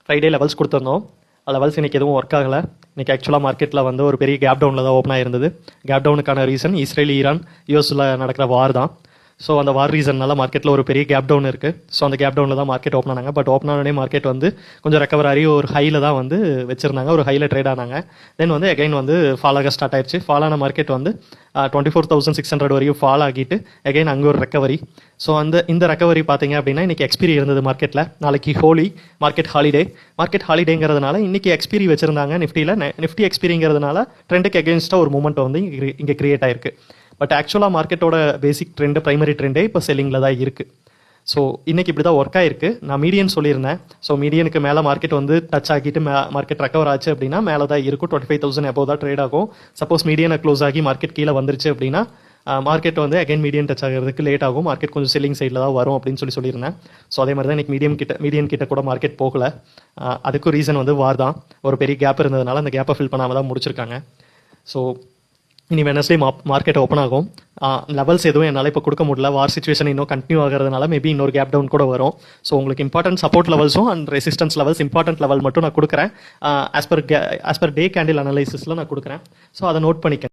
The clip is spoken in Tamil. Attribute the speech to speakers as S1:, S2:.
S1: ஃப்ரைடே லெவல்ஸ் கொடுத்துருந்தோம். லெவல்ஸ் இன்றைக்கி எதுவும் ஒர்க் ஆகலை. இன்றைக்கி ஆக்சுவலாக மார்க்கெட்டில் வந்து ஒரு பெரிய கேப் டவுனில் தான் ஓப்பன் ஆகிருந்தது. கேப் டவுனுக்கான ரீசன் இஸ்ரேல் ஈரான் யூஎஸில் நடக்கிற வார் தான். ஸோ அந்த வார் ரீசன்னால மார்க்கெட்டில் ஒரு பெரிய கேப் டவுன் இருக்குது. ஸோ அந்த கேப் டவுனில் தான் மார்க்கெட் ஓப்பன் ஆனாங்க. பட் ஓப்பன் ஆனோடனே மார்க்கெட் வந்து கொஞ்சம் ரெக்கவர் ஆகி ஒரு ஹையில் தான் வந்து வச்சிருந்தாங்க, ஒரு ஹையில் ட்ரேட் ஆனாங்க. தென் வந்து அகைன் வந்து ஃபால் ஆக ஸ்டார்ட் ஆயிடுச்சு. ஃபால் ஆன மார்க்கெட் வந்து 24,600 வரையும் ஃபால் ஆகிட்டு அகைன் அங்கே ஒரு ரெக்கவரி. ஸோ இந்த ரெக்கவரி பார்த்தீங்க அப்படின்னா இன்றைக்கி எக்ஸ்பீரி இருந்தது மார்க்கெட்டில். நாளைக்கு ஹோலி, மார்க்கெட் ஹாலிடேங்கிறதுனால இன்றைக்கி எக்ஸ்பீரி வச்சுருந்தாங்க நிஃப்டியில். நிஃப்டி எக்ஸ்பீரிங்கிறதுனால ட்ரெண்டுக்கு எகென்ஸ்டாக ஒரு மூமெண்ட் வந்து இங்கே கிரியேட் ஆயிருக்கு. பட் ஆக்சுவலாக மார்க்கெட்டோட பேசிக் ட்ரெண்டு, பிரைமரி ட்ரெண்டே இப்போ செல்லிங்கில் தான் இருக்குது. ஸோ இன்றைக்கி இப்படி தான் ஒர்க் ஆயிருக்கு. நான் மீடியன் சொல்லியிருந்தேன். ஸோ மீடியனுக்கு மேலே மார்க்கெட் வந்து டச் ஆகிட்டு மார்க்கெட் ரெக்கவர் ஆச்சு அப்படின்னா மேலே தான் இருக்கும். 25,000 above தான் ட்ரேட் ஆகும். சப்போஸ் மீடியனை க்ளோஸ் ஆகி மார்க்கெட் கீழே வந்துருச்சு அப்படின்னா மார்க்கெட் வந்து அகைன் மீடியன் டச் ஆகிறதுக்கு லேட் ஆகும். மார்க்கெட் கொஞ்சம் செல்லிங் சைடில் தான் வரும் அப்படின்னு சொல்லியிருந்தேன். ஸோ அதே மாதிரி தான் இன்றைக்கி மீடியன் கிட்ட கூட மார்க்கெட் போகலை. அதுக்கும் ரீசன் வந்து வார் தான். ஒரு பெரிய கேப் இருந்ததுனால அந்த கேப்பை ஃபில் பண்ணாமல் தான் முடிச்சிருக்காங்க. ஸோ இனி வெனஸ்டே மார்க்கெட் ஓப்பன் ஆகும். லெவல்ஸ் எதுவும் என்னால் இப்போ கொடுக்க முடியல. வார் சுச்சுவேஷன் இன்னும் கண்டினியூ ஆகிறதுனால மேபி இன்னொரு கேப் டவுன் கூட வரும். ஸோ உங்களுக்கு இம்பார்ட்டன்ட் சப்போர்ட் லெவல்ஸும் and resistance levels, important level மட்டும் நான் கொடுக்குறேன். ஆஸ் பர் டே கேண்டில் அனலைசிஸில் நான் கொடுக்குறேன். ஸோ அதை நோட் பண்ணிக்க.